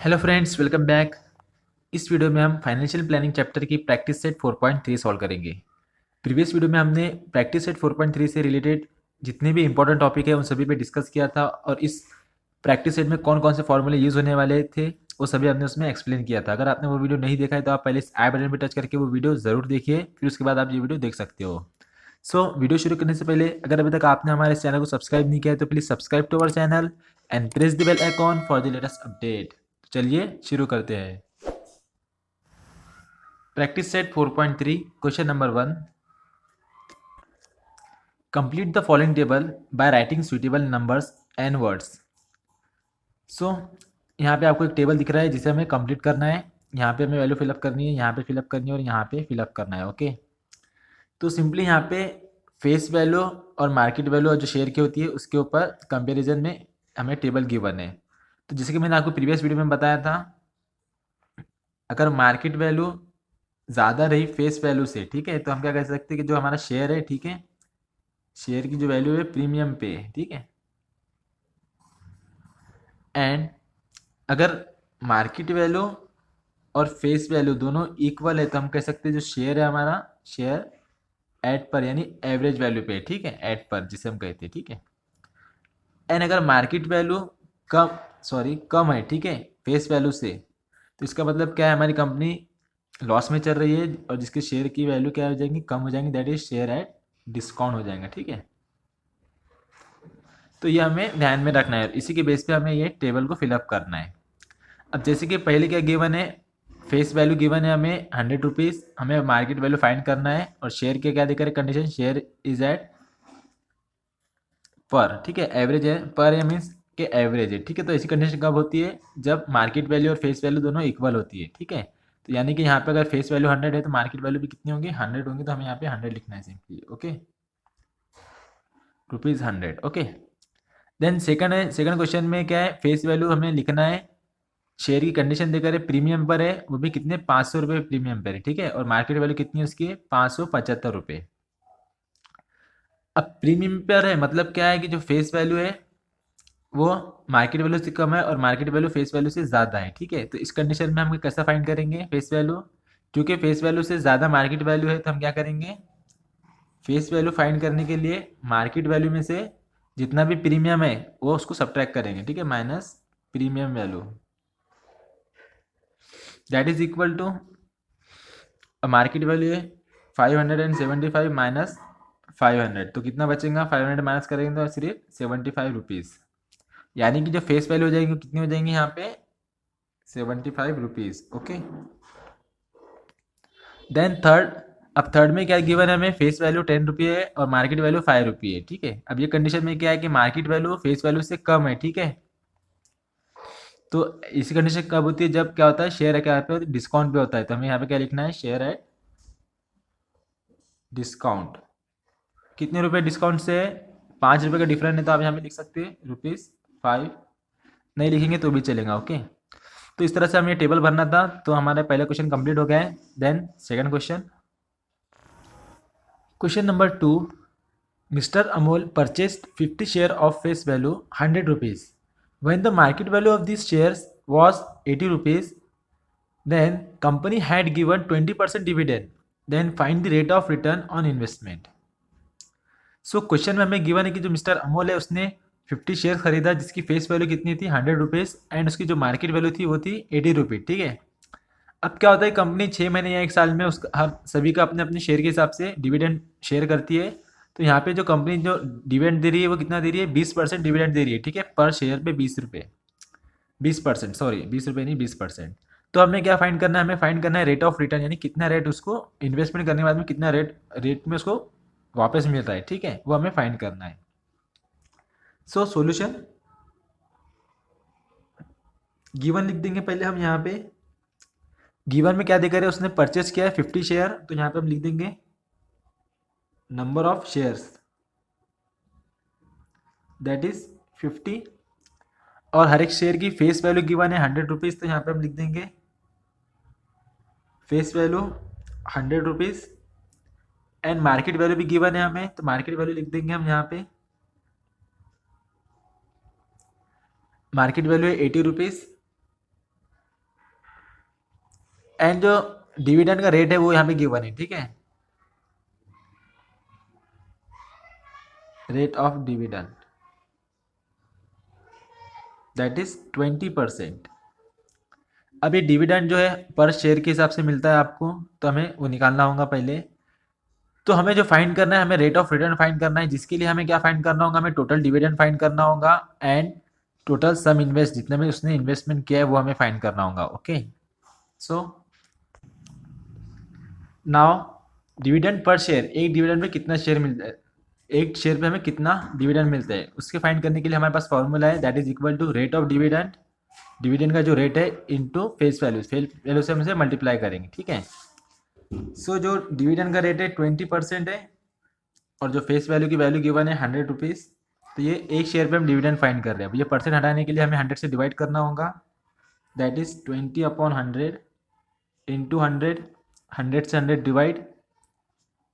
Hello friends, welcome back. इस video में हम फाइनेंशियल प्लानिंग चैप्टर की प्रैक्टिस सेट 4.3 सॉल्व करेंगे। प्रीवियस वीडियो में हमने प्रैक्टिस सेट 4.3 से रिलेटेड जितने भी इंपॉर्टेंट टॉपिक है उन सभी पे डिस्कस किया था और इस प्रैक्टिस सेट में कौन कौन से फॉर्मूले यूज़ होने वाले थे वो सभी हमने उसमें एक्सप्लेन किया था। अगर आपने वो वीडियो नहीं देखा है तो आप पहले इस आई बटन पर टच करके वो वीडियो ज़रूर देखिए, फिर उसके बाद आप ये वीडियो देख सकते हो। वीडियो शुरू करने से पहले अगर अभी तक आपने हमारे इस चैनल को सब्सक्राइब नहीं किया है तो please subscribe to our channel and press the bell icon for the latest update. चलिए शुरू करते हैं। Practice set 4.3 question number 1। Complete the following table by writing suitable numbers and words. यहाँ पे आपको एक टेबल दिख रहा है जिसे हमें कंप्लीट करना है। यहाँ पे हमें वैल्यू फिलअप करनी है, यहाँ पे फिलअप करनी है और यहाँ पे फिलअप करना है। ओके, तो सिंपली यहाँ पे फेस वैल्यू और मार्केट वैल्यू और जो शेयर की होती है उसके ऊपर कंपैरिजन में हमें टेबल गिवन है। तो जैसे कि मैंने आपको प्रीवियस वीडियो में बताया था, अगर मार्केट वैल्यू ज़्यादा रही फेस वैल्यू से, ठीक है, तो हम क्या कह सकते हैं कि जो हमारा शेयर है, ठीक है, शेयर की जो वैल्यू है प्रीमियम पे है, ठीक है। एंड अगर मार्केट वैल्यू और फेस वैल्यू दोनों इक्वल है तो हम कह सकते हैं जो शेयर है हमारा, शेयर एट पर यानी एवरेज वैल्यू पे, ठीक है, एट पर जिसे हम कहते हैं, ठीक है। एंड अगर मार्केट वैल्यू कम है, ठीक है, फेस वैल्यू से, तो इसका मतलब क्या है, हमारी कंपनी लॉस में चल रही है और जिसके शेयर की वैल्यू क्या हो जाएंगी, कम हो जाएंगी, that is share at discount हो जाएगा, ठीक है। तो ये हमें ध्यान में रखना है, इसी के बेस पे हमें ये टेबल को फिलअप करना है। अब जैसे कि पहले क्या गिवन है, फेस वैल्यू गिवन है हमें 100 रुपीज़, हमें मार्केट वैल्यू फाइंड करना है और शेयर के क्या देकर कंडीशन, शेयर इज एट पर, ठीक है, एवरेज है, पर है मीन्स के एवरेज है, ठीक है। तो ऐसी कंडीशन कब होती है, जब मार्केट वैल्यू और फेस वैल्यू दोनों इक्वल होती है, ठीक है। तो यानी कि यहाँ पे अगर फेस वैल्यू 100 है तो मार्केट वैल्यू भी कितनी होंगी, 100 होंगी, तो हमें यहाँ पे 100 लिखना है simply. Okay, ₹100। Okay, then second है, सेकंड क्वेश्चन में क्या है, फेस वैल्यू हमें लिखना है, शेयर की कंडीशन देकर है, प्रीमियम पर है, वो भी कितने, 500 रुपये प्रीमियम पर है, ठीक है, और मार्केट वैल्यू कितनी है उसकी, 575 रुपये। अब प्रीमियम पर है मतलब क्या है कि जो फेस वैल्यू है वो मार्केट वैल्यू से कम है और मार्केट वैल्यू फेस वैल्यू से ज़्यादा है, ठीक है। तो इस कंडीशन में हम कैसा फाइंड करेंगे फेस वैल्यू, क्योंकि फेस वैल्यू से ज़्यादा मार्केट वैल्यू है तो हम क्या करेंगे, फेस वैल्यू फाइंड करने के लिए मार्केट वैल्यू में से जितना भी प्रीमियम है वो उसको सब्ट्रैक्ट करेंगे, ठीक है, minus premium value, that is equal to market value है 575 माइनस 500, तो कितना बचेगा, 500 माइनस करेंगे तो सिर्फ 75 रुपीज़, यानी कि जो फेस वैल्यू हो जाएगी वो कितनी हो जाएंगी यहाँ पे, 75 रुपीज़। ओके, देन थर्ड, अब थर्ड में क्या गिवन है हमें, फेस वैल्यू 10 रुपये है और मार्केट वैल्यू 5 रुपये है, ठीक है। अब ये कंडीशन में क्या है कि मार्केट वैल्यू फेस वैल्यू से कम है, ठीक है। तो इसी कंडीशन कब होती है, जब क्या होता है, शेयर क्या पे डिस्काउंट पे होता है, तो हमें यहाँ पे क्या लिखना है, शेयर एट डिस्काउंट। कितने रुपए डिस्काउंट से है, 5 रुपये का डिफरेंस है, तो आप यहाँ पे लिख सकते हैं ₹5। नहीं लिखेंगे तो भी चलेगा। ओके, तो इस तरह से हमें टेबल भरना था, तो हमारा पहला क्वेश्चन कंप्लीट हो गया है। Then second question, question number 2, mister Amol purchased 50 share of face value 100 rupees, when the market value of these shares was 80 rupees, then company had given 20% dividend, then find the rate of return on investment। Question में हमें given है कि जो mister Amol है उसने 50 share खरीदा जिसकी face value कितनी थी, 100 रुपीज़, एंड उसकी जो मार्केट वैल्यू थी वो थी 80 रुपये, ठीक है। अब क्या होता है, कंपनी 6 महीने या 1 साल में उसका हर सभी का अपने अपने शेयर के हिसाब से डिविडेंड शेयर करती है। तो यहाँ पे जो कंपनी जो डिविडेंड दे रही है वो कितना दे रही है, 20% डिविडेंड दे रही है, ठीक है, पर शेयर पे 20 रुपये, 20%, सॉरी 20 रुपये नहीं 20%। तो हमें क्या फाइंड करना है, हमें फाइंड करना है रेट ऑफ रिटर्न, यानी कितना रेट उसको इन्वेस्टमेंट करने के बाद में कितना रेट में उसको वापस मिल रहा है, ठीक है, वो हमें फाइंड करना है। सॉल्यूशन गिवन लिख देंगे पहले हम यहाँ पे, गिवन में क्या देकर है, उसने परचेस किया है 50 शेयर, तो यहाँ पे हम लिख देंगे number of shares that is 50, और हर एक शेयर की फेस वैल्यू गिवन है 100 रुपीज़, तो यहाँ पे हम लिख देंगे face value 100 rupees and market value भी गिवन है हमें, तो मार्केट वैल्यू लिख देंगे हम यहाँ पे। मार्केट वैल्यू है 80 रुपीज़ एंड जो डिविडेंड का रेट है वो यहाँ पे गिवन है, ठीक है। Rate of dividend that is 20%। अब ये डिविडेंड जो है पर शेयर के हिसाब से मिलता है आपको, तो हमें वो निकालना होगा पहले। तो हमें जो फाइंड करना है, हमें रेट ऑफ रिटर्न फाइंड करना है, जिसके लिए हमें क्या फाइंड करना होगा, हमें टोटल डिविडेंड फाइंड करना होगा एंड टोटल सम इन्वेस्ट, जितने में उसने इन्वेस्टमेंट किया है वो हमें फाइंड करना होगा। Okay, so now dividend per share, एक डिविडेंड में कितना शेयर मिलता है, एक शेयर पे हमें कितना डिविडेंड मिलता है, उसके फाइंड करने के लिए हमारे पास फॉर्मूला है, that is equal to rate of dividend, dividend का जो रेट है into face value, face value से हम इसे मल्टीप्लाई करेंगे, ठीक है। सो जो डिविडेंड का रेट है 20% है और जो फेस वैल्यू की वैल्यू गिवन है 100 रुपीज़, तो ये एक शेयर पे हम डिविडेंड फाइंड कर रहे हैं। अब ये परसेंट हटाने के लिए हमें 100 से डिवाइड करना होगा, दैट इज 20/100 इंटू 100, 100 से 100 divide,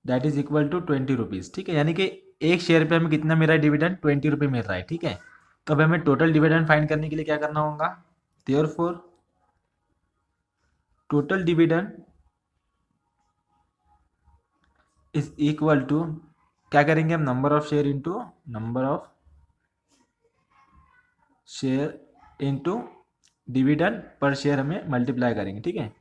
that is equal to 20 rupees, ठीक है। यानी कि एक शेयर पे हमें कितना मिल रहा है डिविडेंड, 20 रुपये मिल रहा है, ठीक है। तो अब हमें टोटल डिविडेंड फाइंड करने के लिए क्या करना होगा, therefore total dividend is equal to, क्या करेंगे हम, number of share into number of share into dividend per share हमें मल्टीप्लाई करेंगे, ठीक है।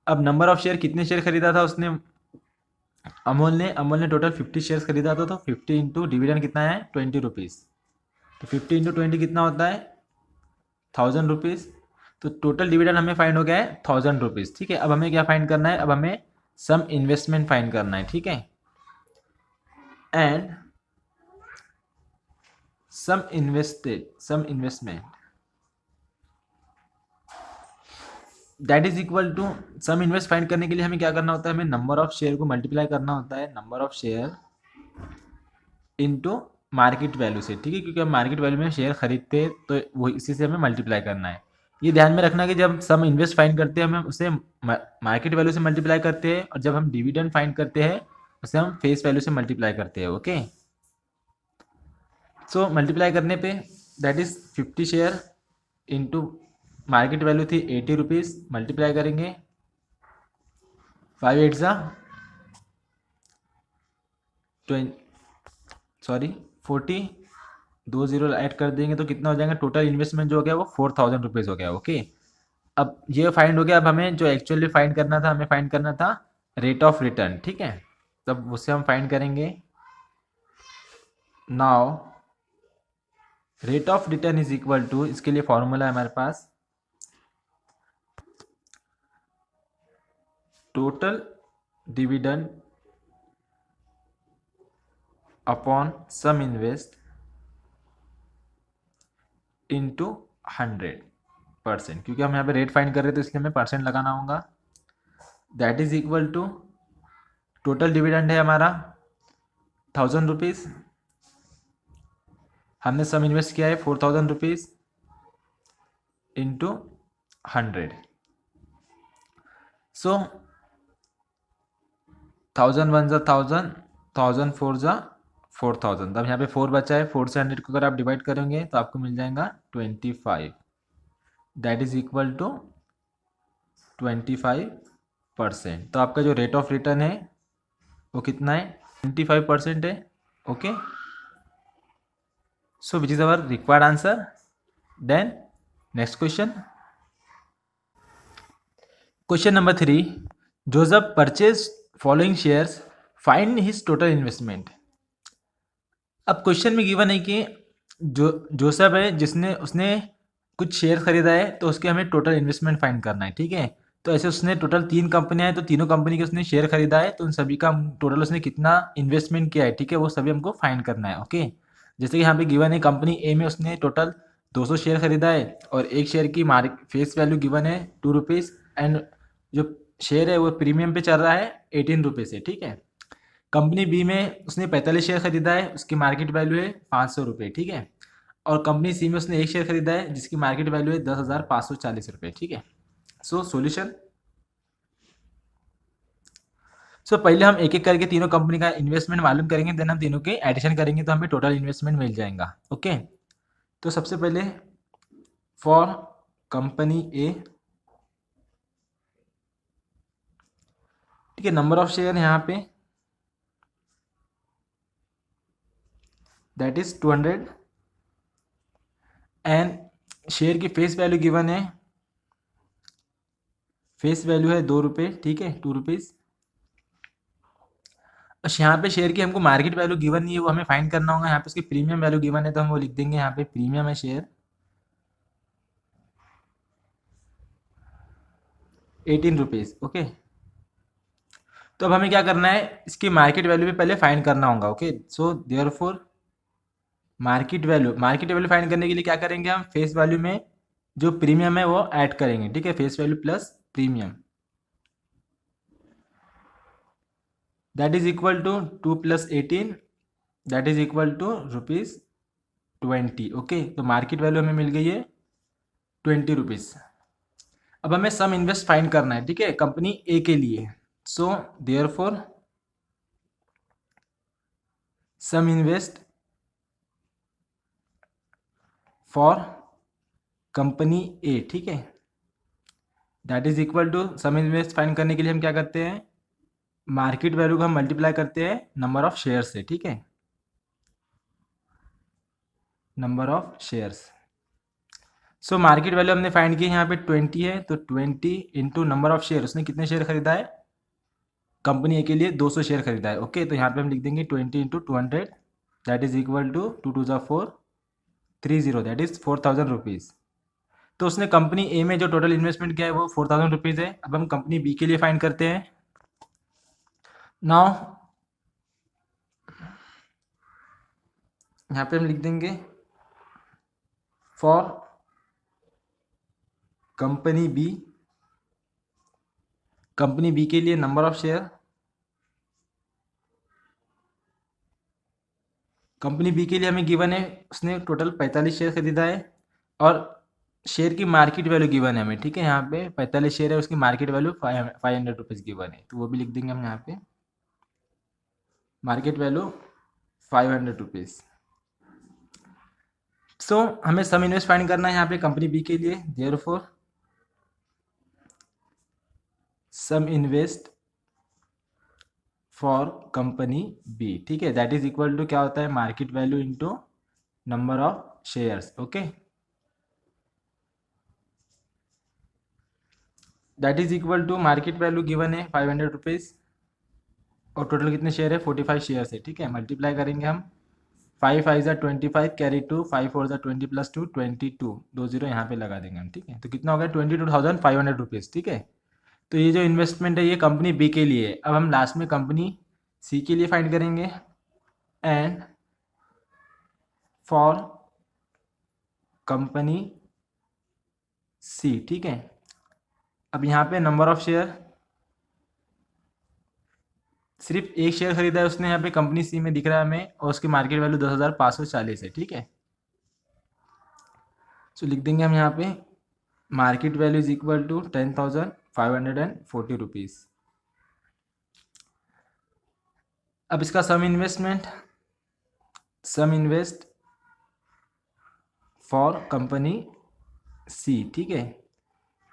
अब नंबर ऑफ शेयर, कितने शेयर खरीदा था उसने, अमोल ने टोटल 50 शेयर्स खरीदा था, तो 50 इंटू डिविडेंड कितना है 20 रुपीज़, तो 50 इंटू 20 कितना होता है 1000 रुपीज़। तो टोटल डिविडेंड हमें फाइंड हो गया है 1000 रुपीज़, ठीक है। अब हमें क्या फाइंड करना है, अब हमें सम इन्वेस्टमेंट फाइंड करना है, ठीक है। And sum investment that is equal to, sum invest find करने के लिए हमें क्या करना होता है, हमें नंबर ऑफ शेयर को मल्टीप्लाई करना होता है, number of share into market value से, ठीक है, क्योंकि हम मार्केट वैल्यू में शेयर खरीदते हैं तो वो इसी से हमें मल्टीप्लाई करना है। ये ध्यान में रखना कि जब सम इन्वेस्ट फाइंड करते हैं हम उसे मार्केट वैल्यू से मल्टीप्लाई करते हैं, और जब हम डिविडेंड फाइंड करते हैं उसे हम फेस वैल्यू से मल्टीप्लाई करते हैं। ओके, सो मल्टीप्लाई करने पे that is 50 share into market value थी 80 रुपीज़, मल्टीप्लाई करेंगे 5 8 ज़ा 40, 2 जीरो ऐड कर देंगे तो कितना हो जाएगा, टोटल इन्वेस्टमेंट जो हो गया वो 4000 रुपीज़ हो गया। ओके, अब ये फाइंड हो गया। अब हमें जो एक्चुअली फाइंड करना था, हमें फाइंड करना था रेट ऑफ रिटर्न, ठीक है। तब उससे हम फाइंड करेंगे, now rate of return is equal to, इसके लिए फॉर्मूला है हमारे पास, total dividend upon sum invest into 100%, क्योंकि हम यहाँ पे रेट फाइंड कर रहे थे तो इसलिए हमें परसेंट लगाना होगा, that is equal to total dividend है हमारा 1000 रुपीज़, हमने सम इन्वेस्ट किया है 4000 रुपीज़ इंटू 100, सो 1000 1 ज़ा 1000, 1000 4 ज़ा 4000। अब यहाँ पे 4 बचा है, 4 से 100 को अगर आप डिवाइड करेंगे तो आपको मिल जाएगा 25, दैट इज इक्वल टू 25%। तो आपका जो रेट ऑफ रिटर्न है वो कितना है, 25% है। Okay, so which is our required answer. Then next question, question number 3, Joseph purchase following shares, find his total investment. अब क्वेश्चन में गिवन है कि जोसेफ है जिसने उसने कुछ शेयर खरीदा है, तो उसके हमें टोटल इन्वेस्टमेंट फाइंड करना है, ठीक है। तो ऐसे उसने टोटल 3 कंपनियां हैं, तो तीनों कंपनी के उसने शेयर खरीदा है, तो उन सभी का टोटल उसने कितना इन्वेस्टमेंट किया है, ठीक है, वो सभी हमको फाइंड करना है। ओके, जैसे कि यहाँ पे गिवन है कंपनी ए में उसने टोटल 200 शेयर खरीदा है और एक शेयर की फेस वैल्यू गिवन है 2 रुपीज़ एंड जो शेयर है वो प्रीमियम पे चल रहा है 18 रुपीज़ है, ठीक है। कंपनी बी में उसने 45 शेयर खरीदा है, उसकी मार्केट वैल्यू है 500 रुपये, ठीक है। और कंपनी सी में उसने एक शेयर खरीदा है जिसकी मार्केट वैल्यू है 10,540 रुपये, ठीक है। सो सॉल्यूशन, सो पहले हम एक एक करके तीनों कंपनी का इन्वेस्टमेंट मालूम करेंगे, देन हम तीनों के एडिशन करेंगे तो हमें टोटल इन्वेस्टमेंट मिल जाएगा। ओके, तो सबसे पहले फॉर कंपनी ए, ठीक है, नंबर ऑफ शेयर यहाँ पे दैट इज 200 एंड शेयर की फेस वैल्यू गिवन है, फेस वैल्यू है 2 रुपये, ठीक है, 2 रुपीज़। यहाँ पे शेयर की हमको मार्केट वैल्यू गिवन नहीं है, वो हमें फाइंड करना होगा। यहाँ पे उसकी प्रीमियम वैल्यू गिवन है तो हम वो लिख देंगे, यहाँ पे प्रीमियम है शेयर 18 रुपीज़। ओके, तो अब हमें क्या करना है, इसकी मार्केट वैल्यू भी पहले फाइंड करना होगा। Okay, so therefore market value find करने के लिए क्या करेंगे, हम फेस वैल्यू में जो प्रीमियम है वो ऐड करेंगे, ठीक है, face value plus premium, that is equal to 2 + 18 that is equal to ₹20। Okay, तो मार्केट वैल्यू हमें मिल गई है 20 रुपीज़। अब हमें सम इन्वेस्ट फाइंड करना है, ठीक है, कंपनी ए के लिए। So therefore sum invest for company A, ठीक है, that is equal to sum invest find करने के लिए हम क्या करते हैं, मार्केट वैल्यू को हम मल्टीप्लाई करते हैं नंबर ऑफ शेयर से, ठीक है, number of shares. So market value हमने फाइंड की, यहाँ पे 20 है, तो 20 इंटू नंबर ऑफ शेयर, उसने कितने शेयर खरीदा है, कंपनी ए के लिए 200 शेयर खरीदा है। ओके, तो यहाँ पे हम लिख देंगे 20 into 200 that is equal to 2 2 ज़ा 4 30 दैट इज 4000 रुपीज़। तो उसने कंपनी ए में जो टोटल इन्वेस्टमेंट किया है वो 4000 रुपीज़ है। अब हम कंपनी बी के लिए फाइंड करते हैं। नाउ यहाँ पे हम लिख देंगे फॉर कंपनी बी के लिए number of share, company B के लिए हमें गिवन है उसने टोटल 45 शेयर खरीदा है और शेयर की मार्केट वैल्यू गिवन है हमें, ठीक है, यहाँ पे 45 शेयर है, उसकी मार्केट वैल्यू 500 रुपीज़ गिवन है, तो वो भी लिख देंगे हम यहाँ पे, मार्केट वैल्यू 500 रुपीज़। सो हमें सम इन्वेस्ट फाइंड करना है यहाँ पे कंपनी बी के लिए, therefore sum invest for company B, ठीक है, दैट इज इक्वल टू क्या होता है, market value into number of shares. Okay, that is equal to market value given है 500 रुपीज़ और टोटल कितने शेयर है, 45 शेयर्स है, ठीक है, मल्टीप्लाई करेंगे हम, 5 5 ज़ा 25 कैरी 2 5 4 ज़ा 20 + 2 22 2 0 यहाँ पे लगा देंगे हम, ठीक है, तो कितना हो गया 22,500 रुपीज़, ठीक है। तो ये जो इन्वेस्टमेंट है ये कंपनी बी के लिए है। अब हम लास्ट में कंपनी सी के लिए फाइंड करेंगे एंड फॉर कंपनी सी, ठीक है। अब यहाँ पे नंबर ऑफ शेयर, सिर्फ एक शेयर खरीदा है उसने यहाँ पे कंपनी सी में दिख रहा है हमें और उसकी मार्केट वैल्यू 10,540 है, ठीक है। सो लिख देंगे हम यहाँ पे market value is equal to 10,540 rupees. अब इसका sum invest for company C, ठीक है,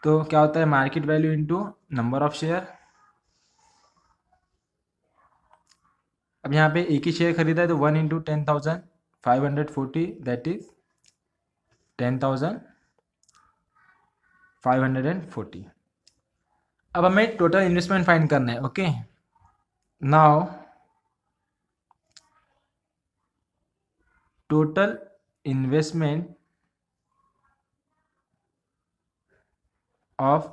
तो क्या होता है market value into number of share. अब यहाँ पे एक ही शेयर खरीदा है तो 1 इंटू 10,540 दैट इज 10,540। अब हमें टोटल इन्वेस्टमेंट फाइंड करना है। Okay, now total investment of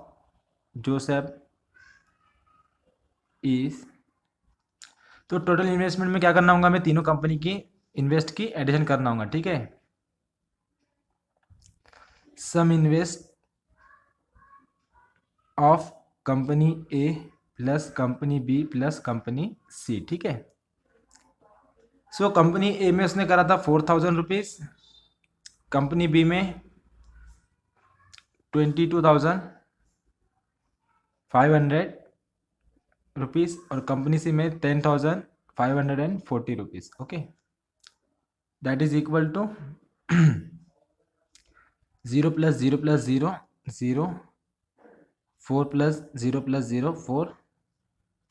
Joseph is, तो टोटल इन्वेस्टमेंट में क्या करना होगा, हमें तीनों कंपनी की इन्वेस्ट की एडिशन करना होगा, ठीक है। Sum invest of company A plus company B plus company C, ठीक है। सो कंपनी ए में उसने करा था 4,000 रुपीज़, कंपनी बी में 22,500 रुपीज़ और कंपनी सी में 10,540 rupees. Okay, that is equal to 0 plus 0 plus 0 0, 4 plus 0 plus 0 4,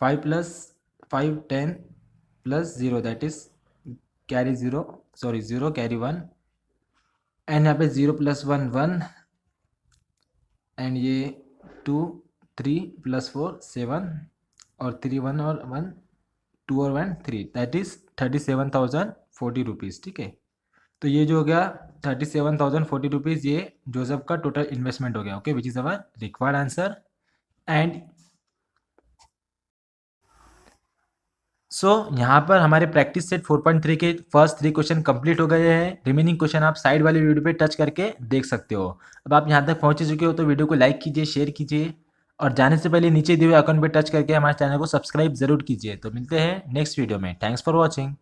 5 plus 5 10 plus 0 that is carry 0 sorry 0 carry 1 and यहाँ पे 0 प्लस 1 1 एंड ये 2 3 प्लस 4 7 और 3 1 और 1 2 और 1 3 दैट इज 37,040 रुपीज़. ठीक है, तो ये जो हो गया 37,040 रुपीज़, ये जोसेफ का टोटल इन्वेस्टमेंट हो गया. Okay, which is our required answer. And so यहाँ पर हमारे प्रैक्टिस सेट 4.3 के फर्स्ट 3 क्वेश्चन कंप्लीट हो गए हैं. रिमेनिंग क्वेश्चन आप साइड वाले वीडियो पे टच करके देख सकते हो. अब आप यहाँ तक पहुँच चुके हो तो वीडियो को लाइक कीजिए, शेयर कीजिए और जाने से पहले नीचे दिए हुए आइकन पे टच करके हमारे चैनल को सब्सक्राइब जरूर कीजिए. तो मिलते हैं नेक्स्ट वीडियो में. Thanks for watching.